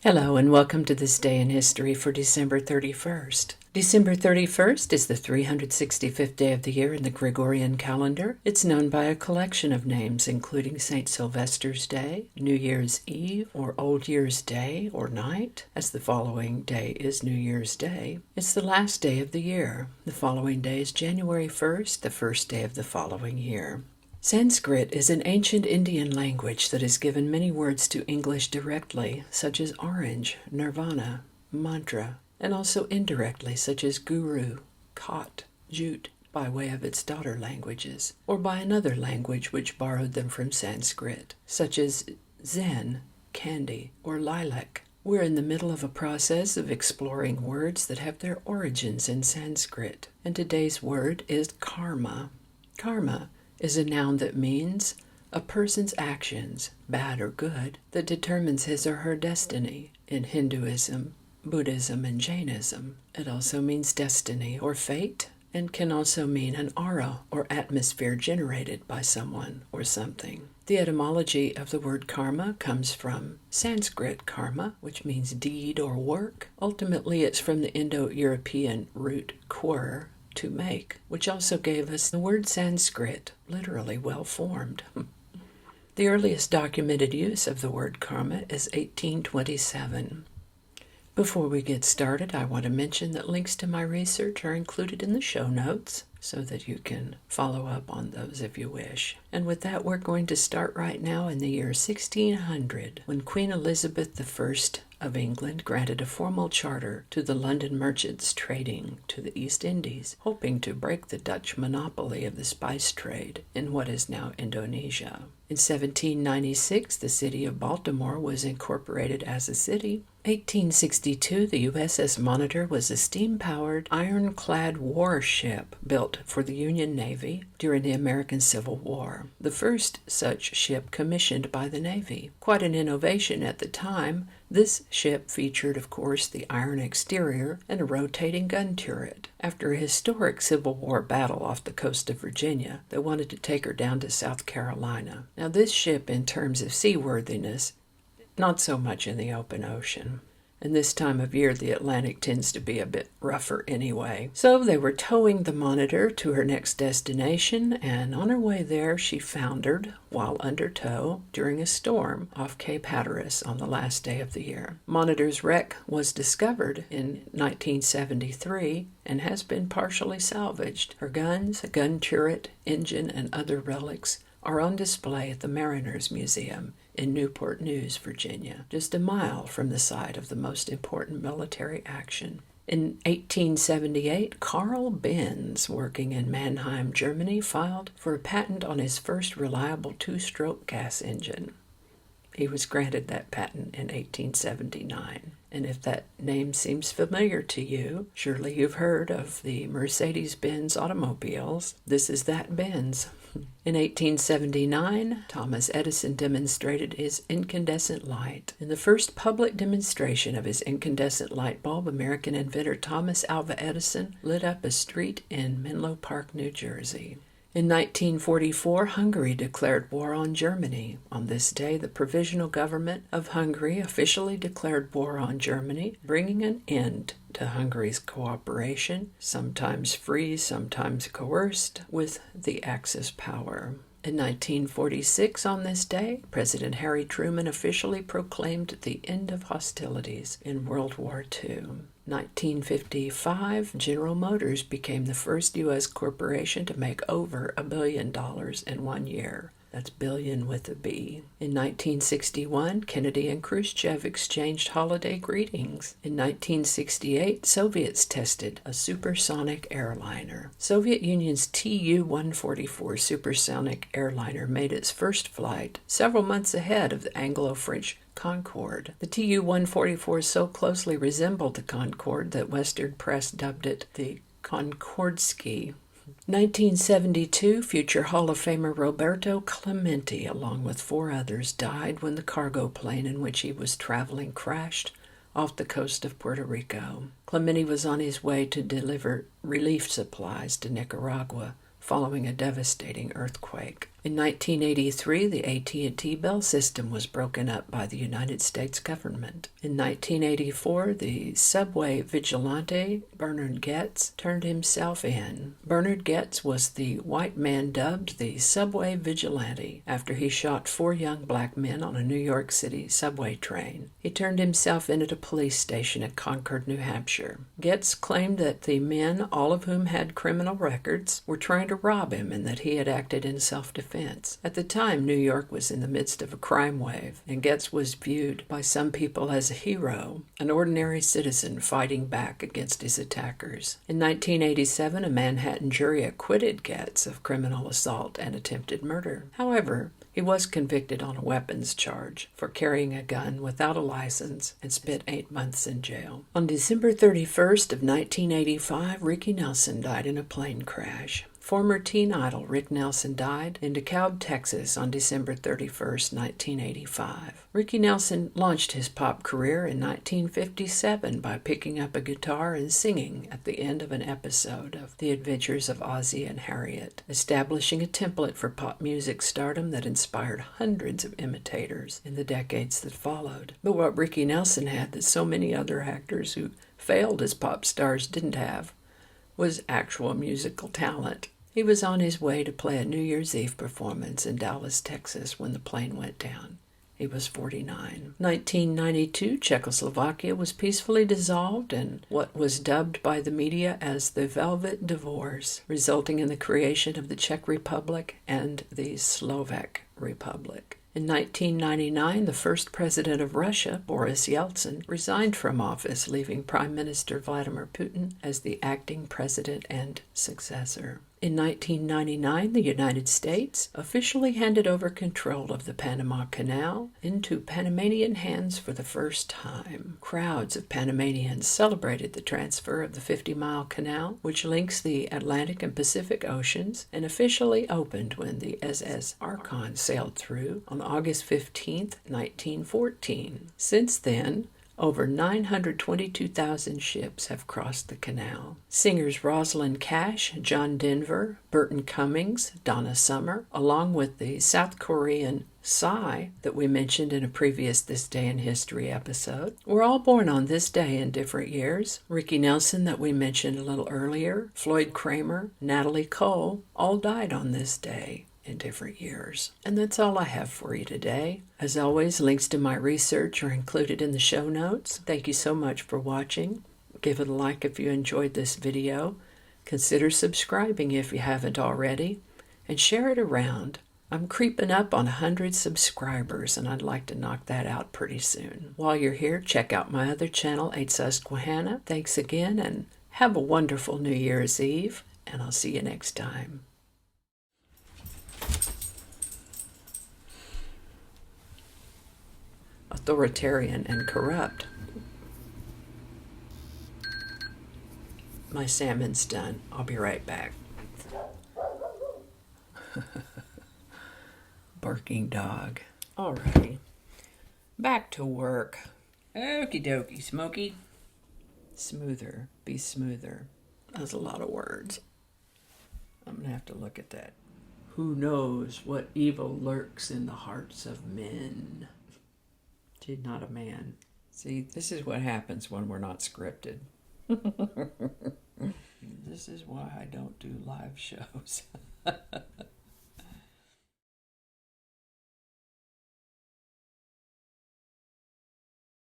Hello and welcome to this day in history for December 31st. December 31st is the 365th day of the year in the Gregorian calendar. It's known by a collection of names including St. Sylvester's Day, New Year's Eve, or Old Year's Day or Night, as the following day is New Year's Day. It's the last day of the year. The following day is January 1st, the first day of the following year. Sanskrit is an ancient Indian language that has given many words to English directly, such as orange, nirvana, mantra, and also indirectly, such as guru, khat, jute, by way of its daughter languages, or by another language which borrowed them from Sanskrit, such as Zen, candy, or lilac. We're in the middle of a process of exploring words that have their origins in Sanskrit, and today's word is karma. Karma is a noun that means a person's actions, bad or good, that determines his or her destiny. In Hinduism, Buddhism, and Jainism, it also means destiny or fate, and can also mean an aura or atmosphere generated by someone or something. The etymology of the word karma comes from Sanskrit karma, which means deed or work. Ultimately, it's from the Indo-European root kur, to make, which also gave us the word Sanskrit, literally well-formed. The earliest documented use of the word karma is 1827. Before we get started, I want to mention that links to my research are included in the show notes so that you can follow up on those if you wish. And with that, we're going to start right now in the year 1600, when Queen Elizabeth I of England granted a formal charter to the London merchants trading to the East Indies, hoping to break the Dutch monopoly of the spice trade in what is now Indonesia. In 1796, the city of Baltimore was incorporated as a city. 1862, the USS Monitor was a steam-powered, ironclad warship built for the Union Navy during the American Civil War, the first such ship commissioned by the Navy. Quite an innovation at the time. This ship featured, of course, the iron exterior and a rotating gun turret. After a historic Civil War battle off the coast of Virginia, they wanted to take her down to South Carolina. Now, this ship, in terms of seaworthiness, not so much in the open ocean. And this time of year, the Atlantic tends to be a bit rougher anyway. So they were towing the Monitor to her next destination, and on her way there, she foundered while under tow during a storm off Cape Hatteras on the last day of the year. Monitor's wreck was discovered in 1973 and has been partially salvaged. Her guns, a gun turret, engine, and other relics are on display at the Mariners Museum in Newport News, Virginia, just a mile from the site of the most important military action. In 1878, Karl Benz, working in Mannheim, Germany, filed for a patent on his first reliable two-stroke gas engine. He was granted that patent in 1879. And if that name seems familiar to you, surely you've heard of the Mercedes-Benz automobiles. This is that Benz. In 1879, Thomas Edison demonstrated his incandescent light. In the first public demonstration of his incandescent light bulb, American inventor Thomas Alva Edison lit up a street in Menlo Park, New Jersey. In 1944, Hungary declared war on Germany. On this day, the provisional government of Hungary officially declared war on Germany, bringing an end to Hungary's cooperation, sometimes free, sometimes coerced, with the Axis power. In 1946, on this day, President Harry Truman officially proclaimed the end of hostilities in World War II. 1955, General Motors became the first U.S. corporation to make over $1 billion in 1 year. That's billion with a B. In 1961, Kennedy and Khrushchev exchanged holiday greetings. In 1968, Soviets tested a supersonic airliner. Soviet Union's Tu-144 supersonic airliner made its first flight several months ahead of the Anglo-French Concorde. The Tu-144 so closely resembled the Concorde that Western press dubbed it the Konkordski. 1972, future Hall of Famer Roberto Clemente, along with 4 others, died when the cargo plane in which he was traveling crashed off the coast of Puerto Rico. Clemente was on his way to deliver relief supplies to Nicaragua following a devastating earthquake. In 1983, the AT&T Bell system was broken up by the United States government. In 1984, the subway vigilante Bernard Goetz turned himself in. Bernard Goetz was the white man dubbed the subway vigilante after he shot 4 young black men on a New York City subway train. He turned himself in at a police station at Concord, New Hampshire. Goetz claimed that the men, all of whom had criminal records, were trying to rob him and that he had acted in self-defense. At the time, New York was in the midst of a crime wave, and Goetz was viewed by some people as a hero, an ordinary citizen fighting back against his attackers. In 1987, a Manhattan jury acquitted Goetz of criminal assault and attempted murder. However, he was convicted on a weapons charge for carrying a gun without a license and spent 8 months in jail. On December 31st of 1985, Ricky Nelson died in a plane crash. Former teen idol Rick Nelson died in DeKalb, Texas on December 31st, 1985. Ricky Nelson launched his pop career in 1957 by picking up a guitar and singing at the end of an episode of The Adventures of Ozzie and Harriet, establishing a template for pop music stardom that inspired hundreds of imitators in the decades that followed. But what Ricky Nelson had that so many other actors who failed as pop stars didn't have was actual musical talent. He was on his way to play a New Year's Eve performance in Dallas, Texas when the plane went down. He was 49. 1992, Czechoslovakia was peacefully dissolved in what was dubbed by the media as the Velvet Divorce, resulting in the creation of the Czech Republic and the Slovak Republic. In 1999, the first president of Russia, Boris Yeltsin, resigned from office, leaving Prime Minister Vladimir Putin as the acting president and successor. In 1999, the United States officially handed over control of the Panama Canal into Panamanian hands for the first time. Crowds of Panamanians celebrated the transfer of the 50-mile canal, which links the Atlantic and Pacific Oceans, and officially opened when the SS Archon sailed through on August 15, 1914. Since then, over 922,000 ships have crossed the canal. Singers Rosalind Cash, John Denver, Burton Cummings, Donna Summer, along with the South Korean Psy that we mentioned in a previous This Day in History episode, were all born on this day in different years. Ricky Nelson that we mentioned a little earlier, Floyd Kramer, Natalie Cole, all died on this day in different years. And that's all I have for you today. As always, links to my research are included in the show notes. Thank you so much for watching. Give it a like if you enjoyed this video. Consider subscribing if you haven't already, and share it around. I'm creeping up on 100 subscribers, and I'd like to knock that out pretty soon. While you're here, check out my other channel, 8 Susquehanna. Thanks again, and have a wonderful New Year's Eve, and I'll see you next time. Authoritarian and corrupt. My salmon's done. I'll be right back. Barking dog. Alrighty. Back to work. Okie dokie, Smokey. Smoother. Be smoother. That's a lot of words. I'm going to have to look at that. Who knows what evil lurks in the hearts of men? She's not a man. See, this is what happens when we're not scripted. This is why I don't do live shows.